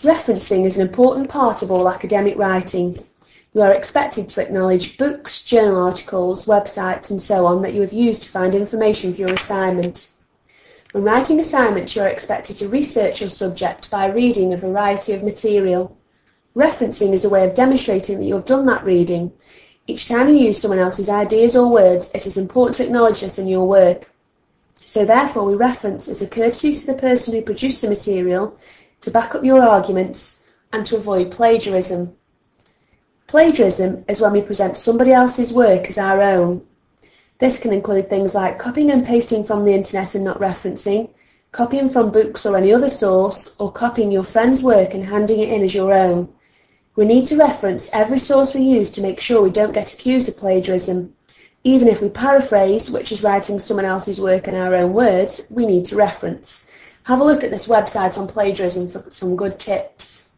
Referencing is an important part of all academic writing. You are expected to acknowledge books, journal articles, websites and so on that you have used to find information for your assignment. When writing assignments, you are expected to research your subject by reading a variety of material. Referencing is a way of demonstrating that you have done that reading. Each time you use someone else's ideas or words, it is important to acknowledge this in your work. So therefore, we reference as a courtesy to the person who produced the material, to back up your arguments, and to avoid plagiarism. Plagiarism is when we present somebody else's work as our own. This can include things like copying and pasting from the internet and not referencing, copying from books or any other source, or copying your friend's work and handing it in as your own. We need to reference every source we use to make sure we don't get accused of plagiarism. Even if we paraphrase, which is writing someone else's work in our own words, we need to reference. Have a look at this website on plagiarism for some good tips.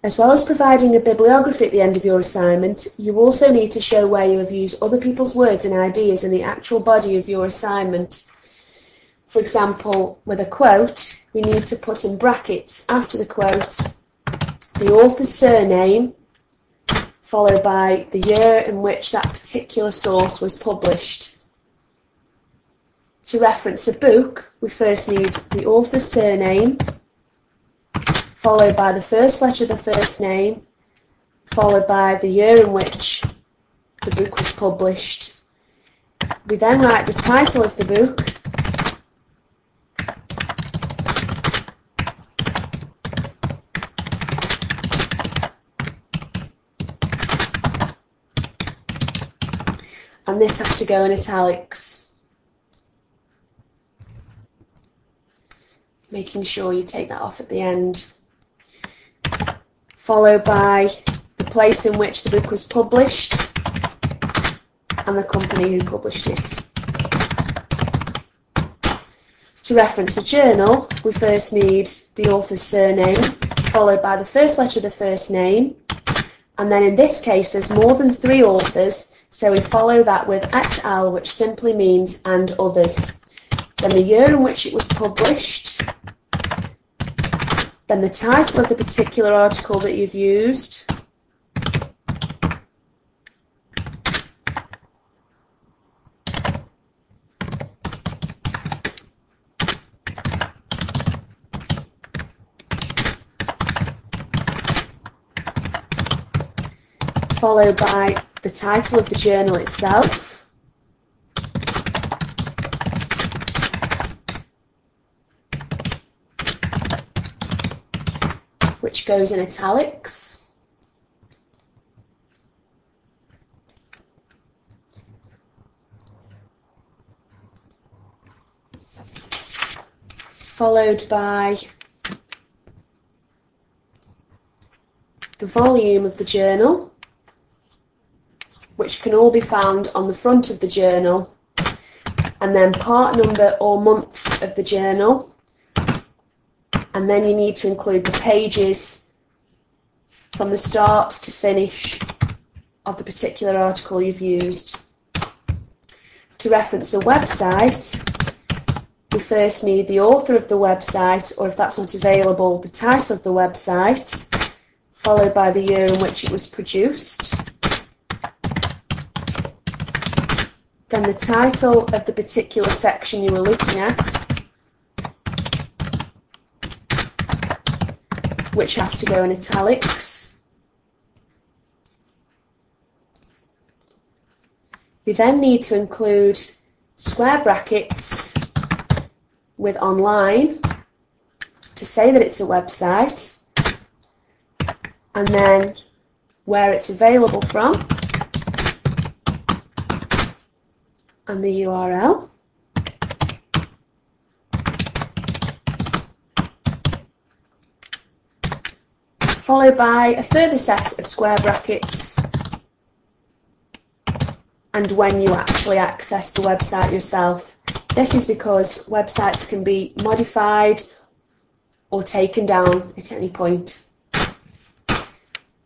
As well as providing a bibliography at the end of your assignment, you also need to show where you have used other people's words and ideas in the actual body of your assignment. For example, with a quote, we need to put in brackets after the quote the author's surname, followed by the year in which that particular source was published. To reference a book, we first need the author's surname, followed by the first letter of the first name, followed by the year in which the book was published. We then write the title of the book, and this has to go in italics. Making sure you take that off at the end. Followed by the place in which the book was published and the company who published it. To reference a journal, we first need the author's surname, followed by the first letter of the first name, and then in this case there's more than 3 authors, so we follow that with et al, which simply means and others. Then the year in which it was published, then the title of the particular article that you've used, followed by the title of the journal itself, which goes in italics, followed by the volume of the journal, which can all be found on the front of the journal, and then part number or month of the journal, and then you need to include the pages from the start to finish of the particular article you've used. To reference a website, we first need the author of the website, or if that's not available, the title of the website, followed by the year in which it was produced, then the title of the particular section you were looking at, which has to go in italics. We then need to include square brackets with online to say that it's a website, and then where it's available from and the URL. Followed by a further set of square brackets and when you actually access the website yourself. This is because websites can be modified or taken down at any point.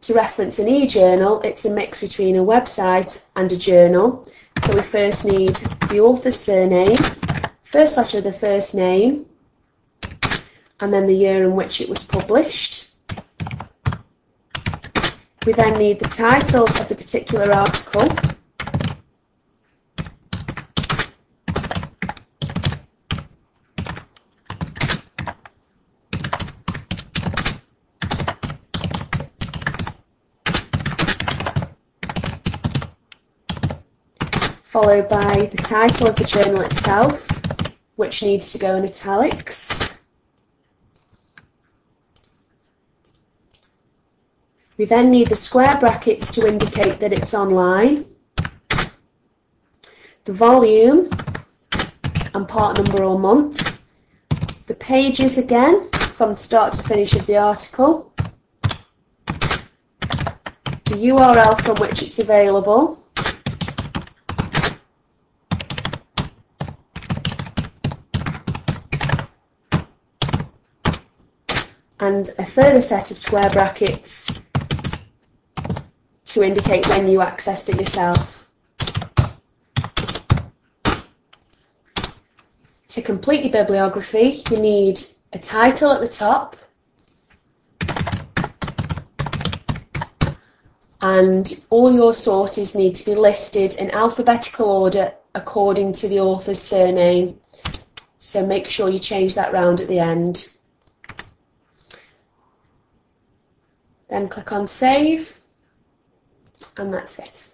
To reference an e-journal, it's a mix between a website and a journal. So we first need the author's surname, first letter of the first name, and then the year in which it was published. We then need the title of the particular article, followed by the title of the journal itself, which needs to go in italics. We then need the square brackets to indicate that it's online, the volume and part number or month, the pages again from start to finish of the article, the URL from which it's available, and a further set of square brackets to indicate when you accessed it yourself. To complete your bibliography, you need a title at the top and all your sources need to be listed in alphabetical order according to the author's surname, so make sure you change that round at the end. Then click on Save, and that's it.